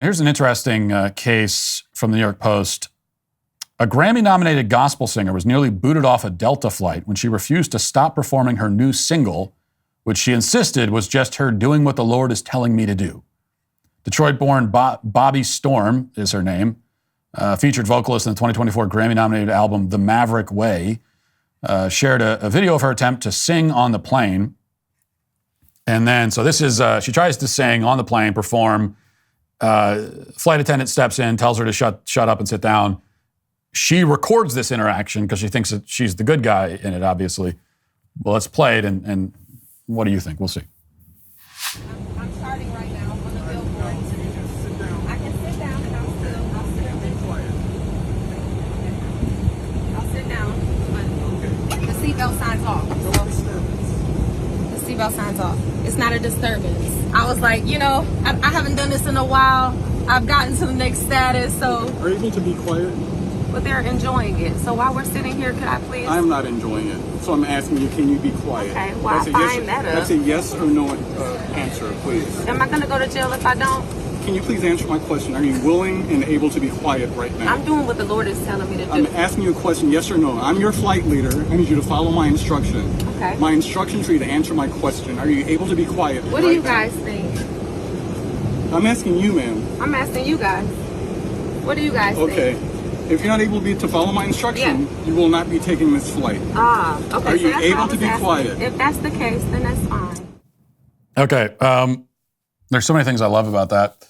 Here's an interesting case from the New York Post. A Grammy-nominated gospel singer was nearly booted off a Delta flight when she refused to stop performing her new single, which she insisted was just her doing what the Lord is telling me to do. Detroit-born Bobby Storm is her name, featured vocalist in the 2024 Grammy-nominated album The Maverick Way, shared a video of her attempt to sing on the plane. And then, so this is, she tries to sing on the plane, perform. Flight attendant steps in, tells her to shut up and sit down. She records this interaction because she thinks that she's the good guy in it, obviously. Well, let's play it, and what do you think? We'll see. I'm starting right now on the billboard. I can sit down and I'll sit down, but the seatbelt signs off. The seatbelt signs off. It's not a disturbance. I was like, I haven't done this in a while. I've gotten to the next status, so. Are you able to be quiet? But they're enjoying it. So while we're sitting here, could I please? I'm not enjoying it. So I'm asking you, can you be quiet? Okay, well, I find that up. That's a yes or no answer, please. Am I going to go to jail if I don't? Can you please answer my question? Are you willing and able to be quiet right now? I'm doing what the Lord is telling me to do. I'm asking you a question, yes or no. I'm your flight leader. I need you to follow my instruction. Okay. My instruction for you to answer my question. Are you able to be quiet What do you guys think? I'm asking you, ma'am. I'm asking you guys. What do you guys think? Okay. If you're not able to follow my instruction, you will not be taking this flight. Okay. Are you able to be quiet? If that's the case, then that's fine. Okay. There's so many things I love about that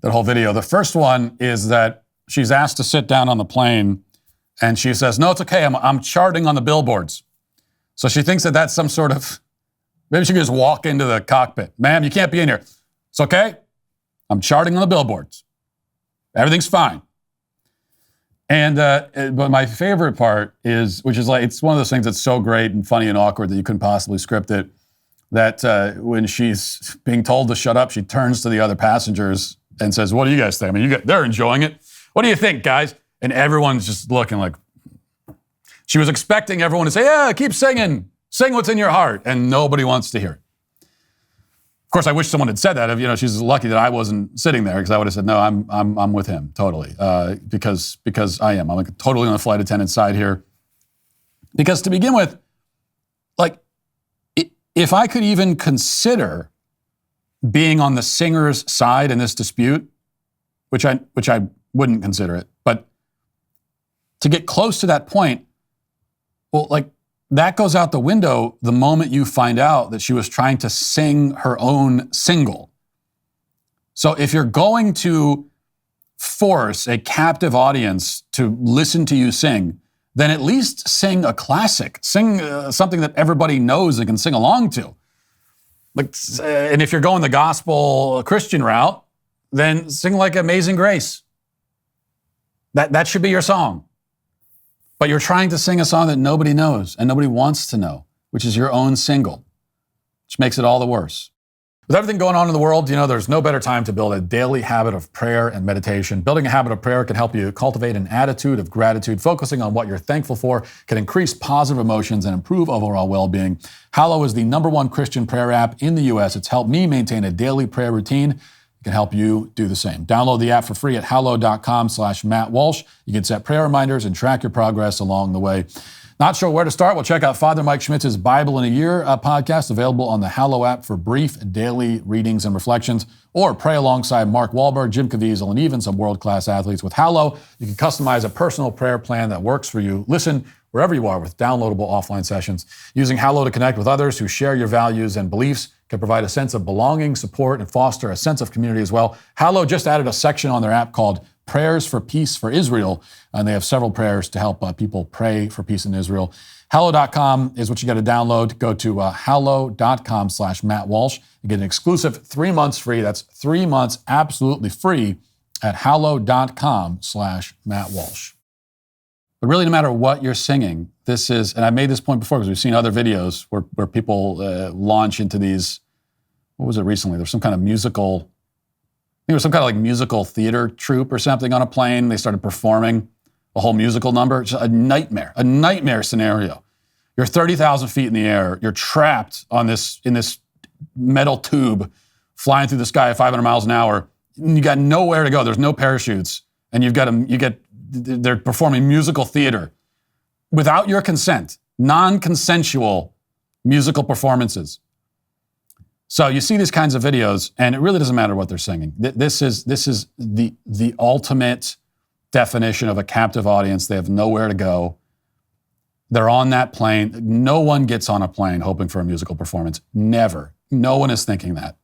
whole video. The first one is that she's asked to sit down on the plane, and she says, "No, it's okay. I'm charting on the billboards." So she thinks that that's some sort of, maybe she could just walk into the cockpit. "Ma'am, you can't be in here." "It's okay. I'm charting on the billboards. Everything's fine." And but my favorite part is, which is like, it's one of those things that's so great and funny and awkward that you couldn't possibly script it, that when she's being told to shut up, she turns to the other passengers and says, "What do you guys think? I mean, they're enjoying it. What do you think, guys?" And everyone's just looking like, she was expecting everyone to say, "Yeah, keep singing. Sing what's in your heart." And nobody wants to hear it. Of course, I wish someone had said that. She's lucky that I wasn't sitting there, because I would have said, "No, I'm with him totally," because I am. I'm like totally on the flight attendant side here. Because to begin with, like, if I could even consider being on the singer's side in this dispute, which I wouldn't consider it, but to get close to that point, well, like, that goes out the window the moment you find out that she was trying to sing her own single. So if you're going to force a captive audience to listen to you sing, then at least sing a classic. Sing something that everybody knows and can sing along to. Like, and if you're going the gospel Christian route, then sing like Amazing Grace. That should be your song. But you're trying to sing a song that nobody knows and nobody wants to know, which is your own single, which makes it all the worse. With everything going on in the world, there's no better time to build a daily habit of prayer and meditation. Building a habit of prayer can help you cultivate an attitude of gratitude. Focusing on what you're thankful for can increase positive emotions and improve overall well-being. Hallow is the #1 Christian prayer app in the U.S. It's helped me maintain a daily prayer routine. It can help you do the same. Download the app for free at hallow.com/Matt Walsh. You can set prayer reminders and track your progress along the way. Not sure where to start? Well, check out Father Mike Schmitz's Bible in a Year podcast, available on the Hallow app for brief daily readings and reflections, or pray alongside Mark Wahlberg, Jim Caviezel, and even some world-class athletes. With Hallow, you can customize a personal prayer plan that works for you. Listen wherever you are with downloadable offline sessions. Using Hallow to connect with others who share your values and beliefs can provide a sense of belonging, support, and foster a sense of community as well. Hallow just added a section on their app called Prayers for Peace for Israel, and they have several prayers to help people pray for peace in Israel. Hallow.com is what you got to download. Go to hallow.com/Matt Walsh. You get an exclusive 3 months free. That's 3 months absolutely free at hallow.com/Matt Walsh. But really, no matter what you're singing, this is, and I made this point before because we've seen other videos where people launch into these, what was it recently? There's some kind of musical, I think it was some kind of like musical theater troupe or something on a plane. They started performing a whole musical number. It's a nightmare scenario. You're 30,000 feet in the air. You're trapped in this metal tube flying through the sky at 500 miles an hour. You got nowhere to go. There's no parachutes, and they're performing musical theater without your consent, non-consensual musical performances. So you see these kinds of videos, and it really doesn't matter what they're singing. This is the ultimate definition of a captive audience. They have nowhere to go. They're on that plane. No one gets on a plane hoping for a musical performance. Never. No one is thinking that.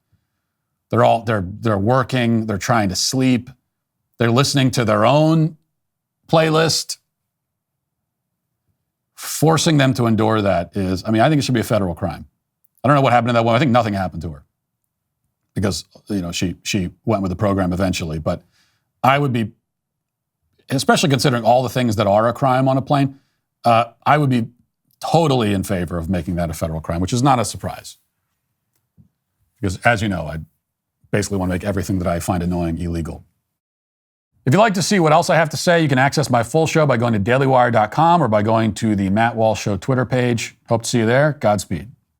They're working. They're trying to sleep. They're listening to their own playlist. Forcing them to endure that is, I think it should be a federal crime. I don't know what happened to that woman. I think nothing happened to her because, she went with the program eventually. But I would be, especially considering all the things that are a crime on a plane, I would be totally in favor of making that a federal crime, which is not a surprise. Because as you know, I basically want to make everything that I find annoying illegal. If you'd like to see what else I have to say, you can access my full show by going to dailywire.com or by going to the Matt Walsh Show Twitter page. Hope to see you there. Godspeed.